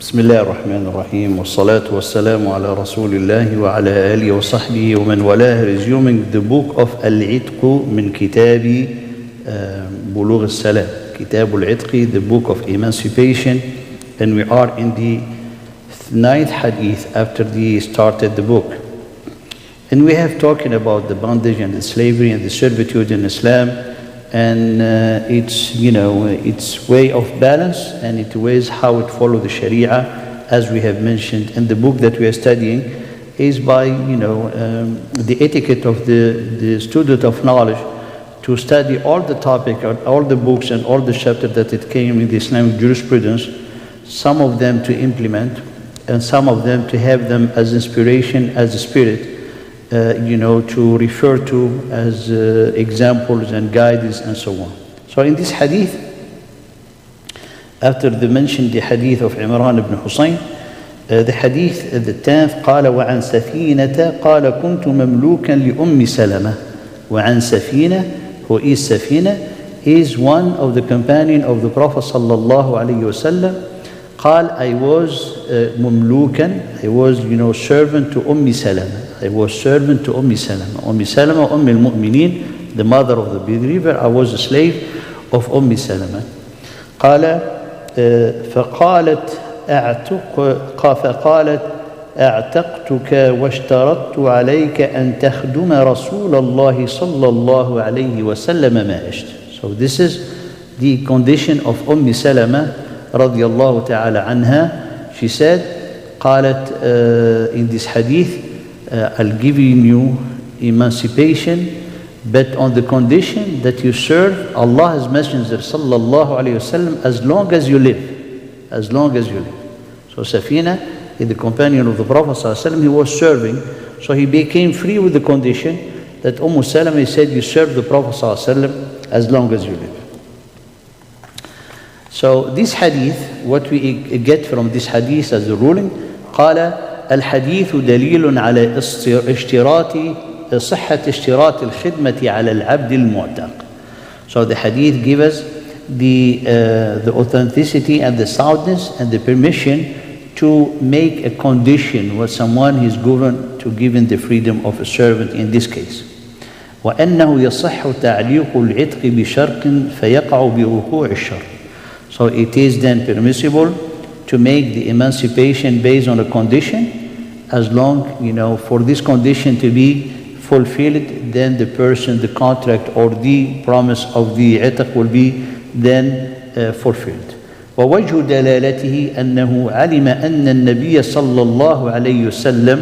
بسم الله الرحمن الرحيم والصلاة والسلام على رسول الله وعلى آله وصحبه ومن والاه. Resuming the book of Al-Itq من كتاب بلوغ السلام, كتاب العتق, the book of Emancipation, and we are in the 9th hadith after we started the book. And we have talking about the bondage and the slavery and the servitude in Islam, and its way of balance and its ways how it follows the Sharia, as we have mentioned. And the book that we are studying is by the etiquette of the student of knowledge to study all the topic, all the books and all the chapters that it came in the Islamic jurisprudence, some of them to implement and some of them to have them as inspiration, as a spirit, to refer to as examples and guides and so on. So in this hadith, after the mentioned the hadith of Imran ibn Husayn, the hadith, the 10th, قال وعن سفينة قال كنت مملوكا لأم سلمة. وعن سفينة, who is Safina, is one of the companion of the Prophet sallallahu alayhi wasallam. قال, I was مملوكا, I was servant to Salama. I was servant to Salama. Salama, al-Mu'mineen, the mother of the believer. I was a slave of Salama. قال فقالت أعتقتك واشترطت عليك أن تخدم رسول الله صلى الله عليه وسلم ما عشت. So this is the condition of Salama رضي الله تعالى عنها. She said, قالت in this hadith, I'll give you emancipation, but on the condition that you serve Allah's Messenger sallallahu alayhi wasallam as long as you live. As long as you live. So Safina is the companion of the Prophet sallallahu alayhi wasallam. He was serving, so he became free with the condition that Salama said, you serve the Prophet sallallahu alayhi wasallam as long as you live. So this hadith, what we get from this hadith as a ruling, قال الحديث دليل على صحة اشتراط الخدمة على العبد المعتق. So the hadith gives us the authenticity and the soundness and the permission to make a condition with someone is given the freedom of a servant in this case. وأنه يصح تعليق العتق بشرط فيقع بوقوع الشرط. So it is then permissible to make the emancipation based on a condition, as long, for this condition to be fulfilled, then the person, the contract or the promise of the itaq will be then fulfilled. ووجه دلالته أنه علم أن النبي صلى الله عليه وسلم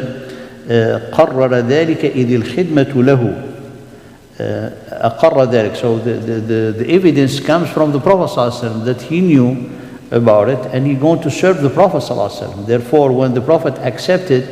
قرر ذلك إذ الخدمة له. أقر ذلك. So the evidence comes from the Prophet صلى الله عليه وسلم that he knew about it and he's going to serve the Prophet صلى الله عليه وسلم. Therefore, when the Prophet accepted,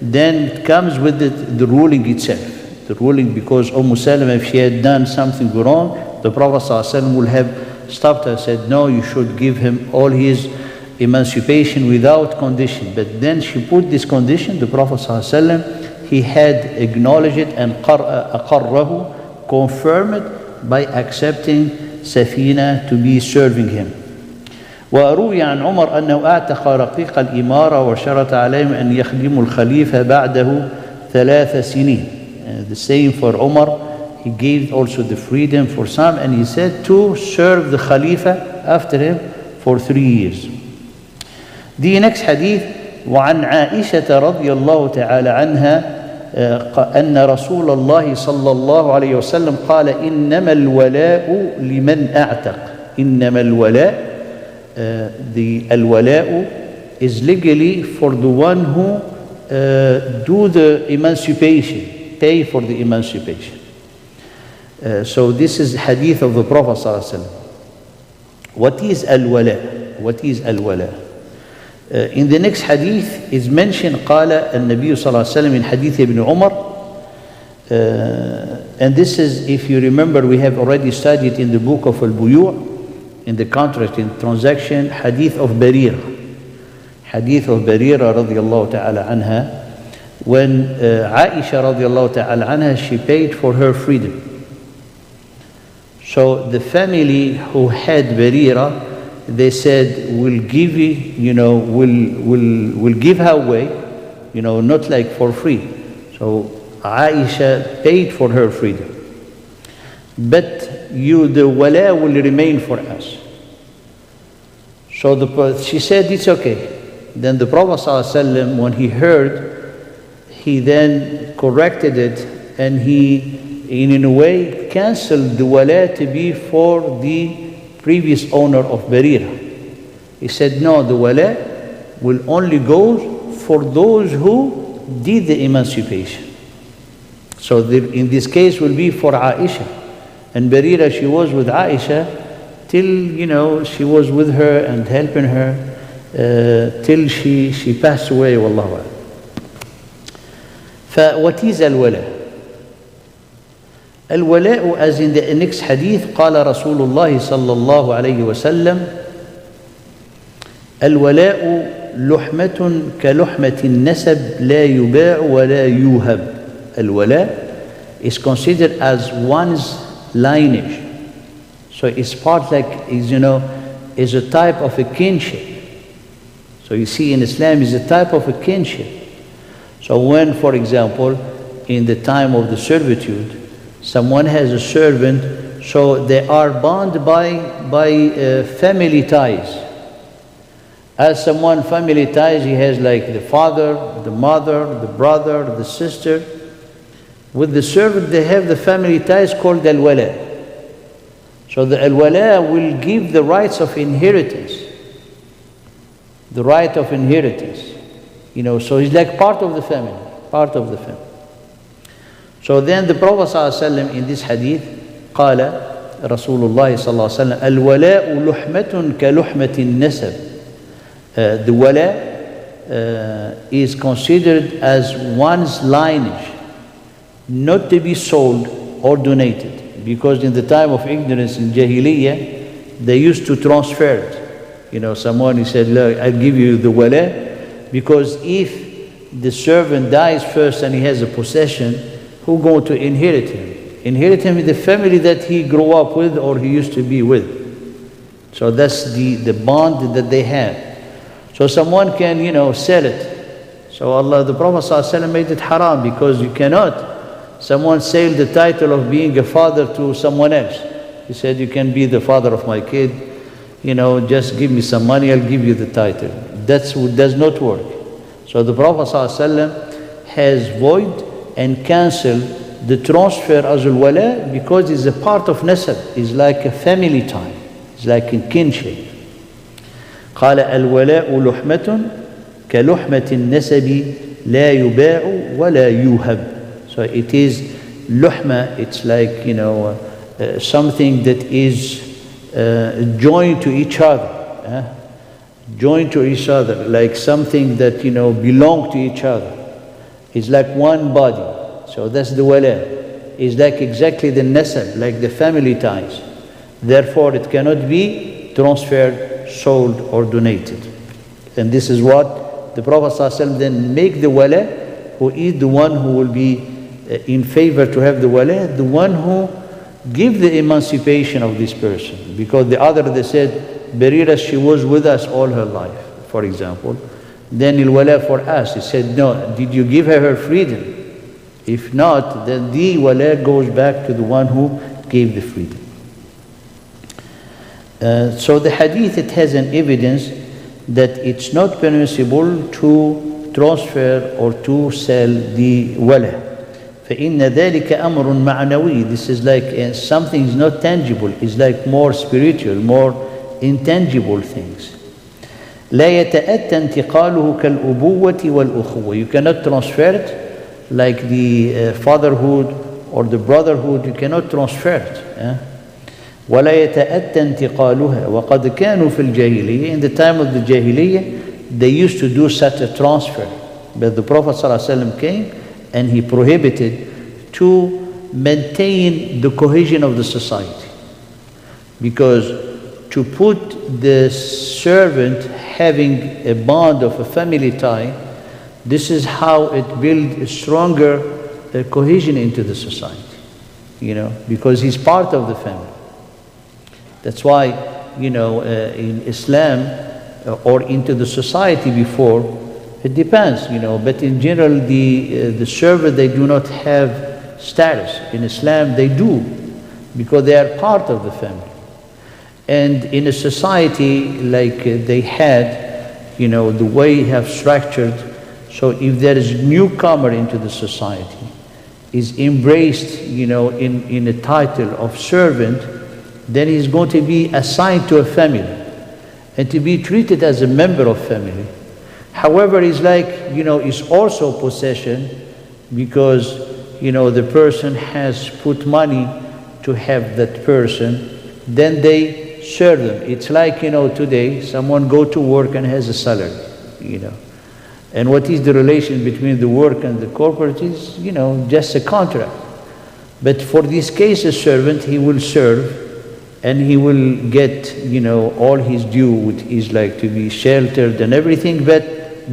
then it comes with the ruling itself. The ruling, because Salama, if she had done something wrong, the Prophet صلى الله عليه وسلم will have stopped her and said, no, you should give him all his emancipation without condition. But then she put this condition, the Prophet صلى الله عليه وسلم, he had acknowledged it and أقره, confirmed by accepting Safina to be serving him. وروي عن عمر أنه أعتق رقيق الإمارة وشرط عليهم أن يخدموا الخليفة بعده 3 سنين. The same for Umar, he gave also the freedom for some, and he said to serve the Khalifa after him for 3 years. The next hadith, وعن عائشة رضي الله تعالى عنها أن رسول الله صلى الله عليه وسلم قال إنما الولاء لمن أعتق. إنما الولاء, the al-wala' is legally for the one who do the emancipation, pay for the emancipation. So this is hadith of the Prophet صلى الله عليه وسلم. What is al-wala'? What is al-wala'? In the next hadith is mentioned قال النبي صلى الله عليه وسلم in hadith ibn Umar, and this is, if you remember, we have already studied in the book of Al-Buyu', in the contract, in transaction, hadith of Barira. Hadith of Barira radiallahu ta'ala anha, when Aisha radiallahu ta'ala anha, she paid for her freedom. So the family who had Barira, they said, we'll give we'll give her away, not like for free. So Aisha paid for her freedom. But the wala will remain for us. So she said, it's okay. Then the Prophet ﷺ, when he heard, he then corrected it, and he, in a way, canceled the wala to be for the previous owner of Barira. He said, no, the wala will only go for those who did the emancipation. So in this case will be for Aisha. And Barira, she was with Aisha till, she was with her and helping her till she passed away, wallahu a'lam. What is al-wala? Al-wala, as in the next hadith, قال رسول الله صلى الله عليه وسلم الولاء لحمة كلحمة النسب لا يباع ولا يوهب. Al-wala is considered as one's lineage. So it's part is a type of a kinship. So you see, in Islam is a type of a kinship. So when, for example, in the time of the servitude, someone has a servant, so they are bound by family ties. As someone family ties, he has like the father, the mother, the brother, the sister. With the servant, they have the family ties called al-wala. So the al-wala will give the rights of inheritance. The right of inheritance. So he's like part of the family, part of the family. So then the Prophet ﷺ in this hadith, قال رسول الله صلى الله عليه وسلم الولاء لحمة كلحمة النسب. The wala is considered as one's lineage, not to be sold or donated. Because in the time of ignorance in Jahiliyyah, they used to transfer it. Someone, he said, look, I'll give you the wala, because if the servant dies first and he has a possession, who's going to inherit him? Inherit him in the family that he grew up with or he used to be with. So that's the bond that they have. So someone can, sell it. So the Prophet ﷺ made it haram, because you cannot. Someone sell the title of being a father to someone else. He said, you can be the father of my kid. Just give me some money, I'll give you the title. That does not work. So the Prophet ﷺ has void and cancelled the transfer as al-wala, because it's a part of nasab. It's like a family tie. It's like a kinship. قال الولاء لحمة كلحمة النسب لا يباع ولا يوهب. So it is luhma, it's like, something that is joined to each other. Joined to each other, like something that, belong to each other. It's like one body. So that's the wala. It's like exactly the nasab, like the family ties. Therefore, it cannot be transferred, sold, or donated. And this is what the Prophet ﷺ then make the wala, who is the one who will be in favor to have the wala, the one who give the emancipation of this person. Because the other, they said, Barira, she was with us all her life, for example. Then il-wala for us, he said, no, did you give her freedom? If not, then the wala goes back to the one who gave the freedom. So the hadith, it has an evidence that it's not permissible to transfer or to sell the wala. فإن ذلك أمر معنوي. This is like something is not tangible. It's like more spiritual, more intangible things. لا يتأتى انتقاله كالأبوة والأخوة. You cannot transfer it like the fatherhood or the brotherhood. You cannot transfer it. ولا يتأتى انتقالها. وقد كانوا في الجاهلية. In the time of the Jahiliyyah, they used to do such a transfer. But the Prophet ﷺ came and he prohibited to maintain the cohesion of the society. Because to put the servant having a bond of a family tie, this is how it builds a stronger cohesion into the society. Because he's part of the family. That's why in Islam or into the society before, it depends, but in general the servant, they do not have status. In Islam they do, because they are part of the family. And in a society like they had, the way you have structured, so if there is a newcomer into the society, is embraced, in a title of servant, then he's going to be assigned to a family and to be treated as a member of family. However, it's like, it's also possession, because, the person has put money to have that person, then they serve them. It's like, today, someone go to work and has a salary, And what is the relation between the work and the corporate is, just a contract. But for this case, a servant, he will serve and he will get, all his due, which is like to be sheltered and everything. But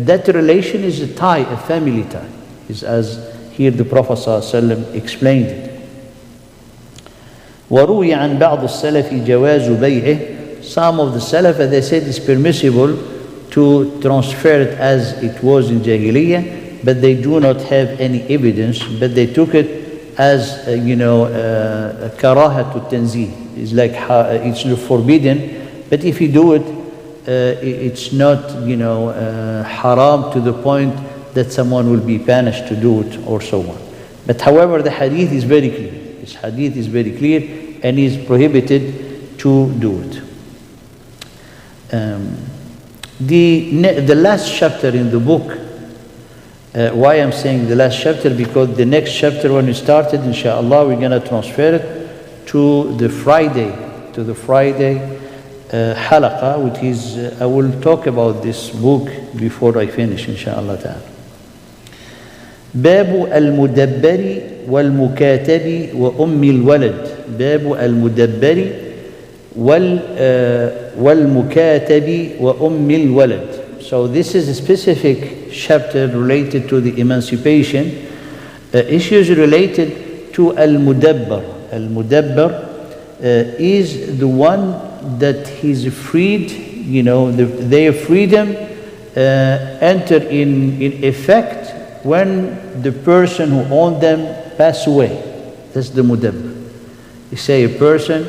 that relation is a tie, a family tie, is as here the Prophet ﷺ explained it. وروي عن بعض السلف جواز بيعه. Some of the Salaf, they said it's permissible to transfer it as it was in Jahiliyyah, but they do not have any evidence, but they took it as, karaha to tanzih. It's like, it's forbidden, but if you do it, it's not, haram to the point that someone will be punished to do it or so on. But however, the hadith is very clear. This hadith is very clear and is prohibited to do it. The last chapter in the book, why I'm saying the last chapter, because the next chapter when we started, inshallah, we're going to transfer it to the Friday halaqa, which is, I will talk about this book before I finish, inshallah ta'ala. باب المدبر والمكاتب وأم الولد. باب المدبر والمكاتب وأم الولد. So this is a specific chapter related to the emancipation, issues related to al-mudabbar. Al-mudabbar is the one that he's freed, their freedom enter in effect when the person who owned them pass away. That's the mudabbar. You say a person,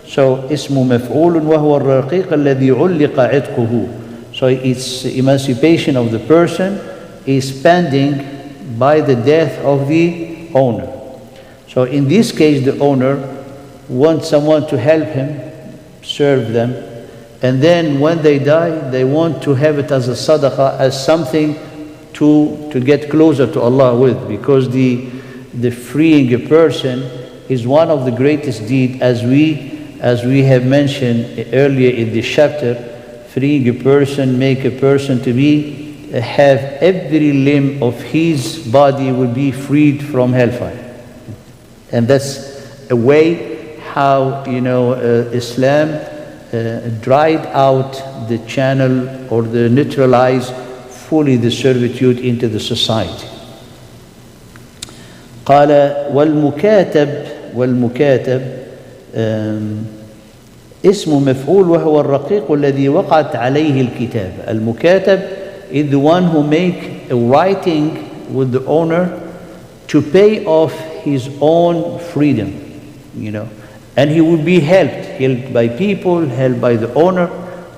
so اسم مفعول وهو الرقيق الذي علق عتقه. So it's emancipation of the person is pending by the death of the owner. So in this case, the owner wants someone to help him, serve them, and then when they die, they want to have it as a sadaqah, as something to get closer to Allah with, because the freeing a person is one of the greatest deeds, as we have mentioned earlier in this chapter. Freeing a person, make a person to be, have every limb of his body will be freed from hellfire. And that's a way how, Islam dried out the channel or the neutralized fully the servitude into the society. قال والمكاتب اسم مفعول وهو الرقيق الذي وقعت عليه الكتاب. المكاتب is the one who make a writing with the owner to pay off his own freedom, and he will be helped by people, helped by the owner.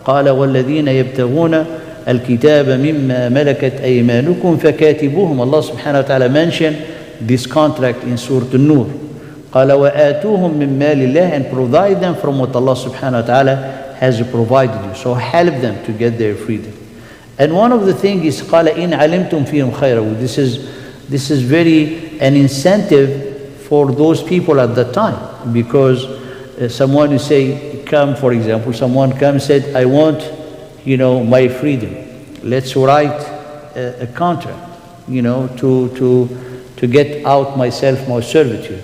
قال والذين يبتغون الكتاب مما ملكت أيمانكم فكاتبوهم. Allah subhanahu wa ta'ala mentioned this contract in Surah An-Nur. قال وآتوهم من مال الله, and provide them from what Allah subhanahu wa ta'ala has provided you. So help them to get their freedom. And one of the things is قال إن علمتم فيهم خيرا. This is very an incentive for those people at that time, because someone you say come, for example, someone comes said I want my freedom. Let's write a contract, to get out myself, my servitude.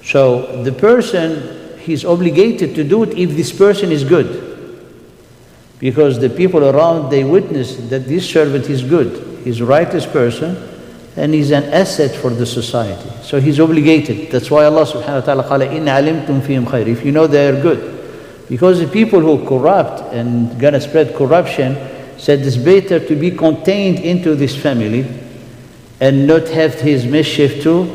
So the person, he's obligated to do it if this person is good, because the people around, they witness that this servant is good, he's a righteous person, and he's an asset for the society. So he's obligated. That's why Allah subhanahu wa ta'ala قال إن علمتم فيهم خير. If you know they are good. Because the people who corrupt and gonna spread corruption said it's better to be contained into this family and not have his mischief to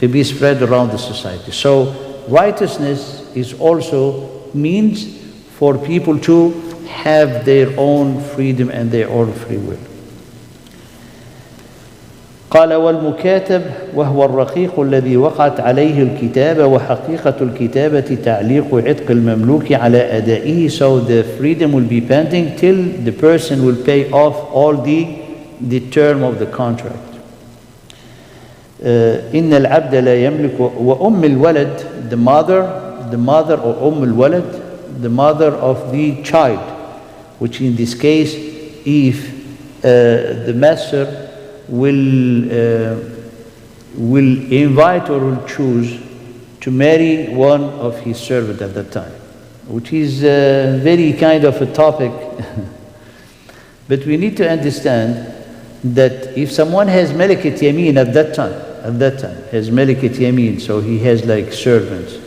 be spread around the society. So righteousness is also means for people to have their own freedom and their own free will. قال والمكاتب وهو الرقيق الذي وقعت عليه الكتابة وحقيقة الكتابة تعليق عتق المملوك على أدائه. So the freedom will be pending till the person will pay off all the term of the contract. إن العبد لا يملك وأم الولد, the mother or أم الولد, the mother of the child, which in this case if the master will invite or will choose to marry one of his servants at that time, which is very kind of a topic. But we need to understand that if someone has Malakat Yameen at that time, has Malakat Yameen, so he has like servants,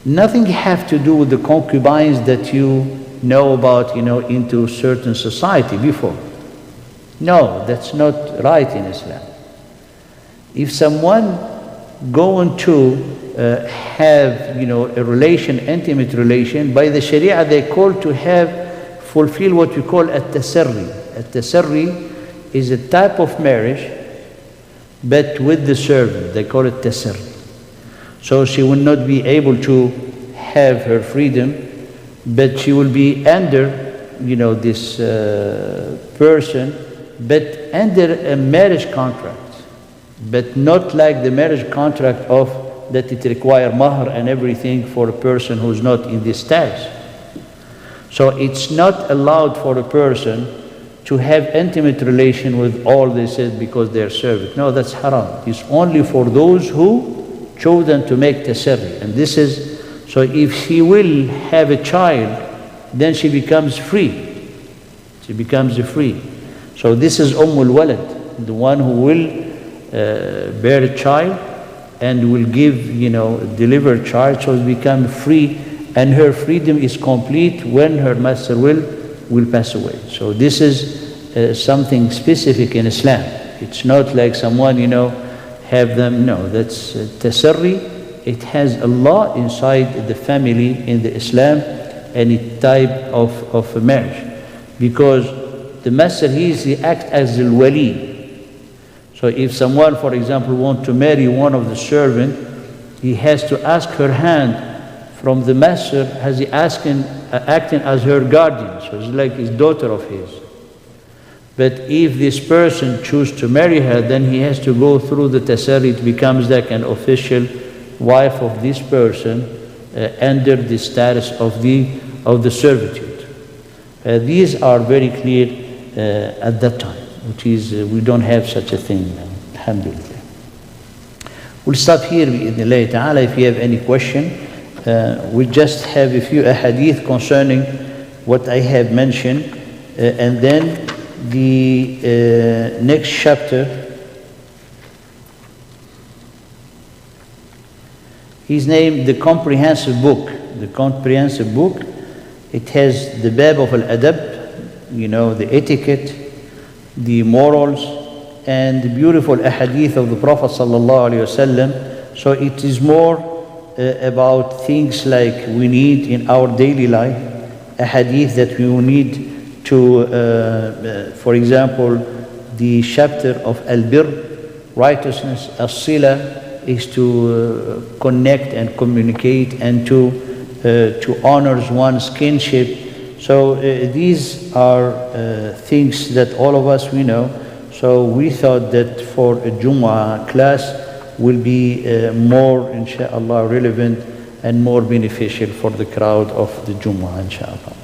nothing have to do with the concubines that you know about, into certain society before. No, that's not right in Islam. If someone going to have, a relation, intimate relation, by the Sharia they call to fulfill what we call at-tasarri. At-tasarri is a type of marriage, but with the servant. They call it tasarri. So she will not be able to have her freedom, but she will be under, this person, but under a marriage contract, but not like the marriage contract of that it require mahr and everything for a person who's not in this status. So it's not allowed for a person to have intimate relation with all they said because they're servant. No, that's haram. It's only for those who chosen to make tasarri. And this is, so if she will have a child, then she becomes free. She becomes free. So this is Walad, the one who will bear a child and will give, deliver a child, so it becomes free, and her freedom is complete when her master will pass away. So this is something specific in Islam. It's not like someone, have them. No, that's tasarri. It has a law inside the family in the Islam, any type of a marriage, because the master, he acts as the wali. So if someone, for example, wants to marry one of the servants, he has to ask her hand from the master, as he acting as her guardian. So it's like his daughter of his. But if this person chooses to marry her, then he has to go through the tasarri. It becomes like an official wife of this person under the status of the servitude. These are very clear at that time, which is we don't have such a thing now. Alhamdulillah. We'll stop here bi'idhnillahi ta'ala. If you have any question, we just have a few ahadith concerning what I have mentioned, and then the next chapter is named the comprehensive book. The comprehensive book, it has the bab of al-adab, the etiquette, the morals, and the beautiful ahadith of the Prophet sallallahu alaihi wasallam. So it is more about things like we need in our daily life, ahadith that we will need to, for example, the chapter of al-birr, righteousness, as-sila, is to connect and communicate and to honor one's kinship. So these are things that all of us we know. So we thought that for a Jumu'ah class will be more, inshallah, relevant and more beneficial for the crowd of the Jumu'ah, inshallah.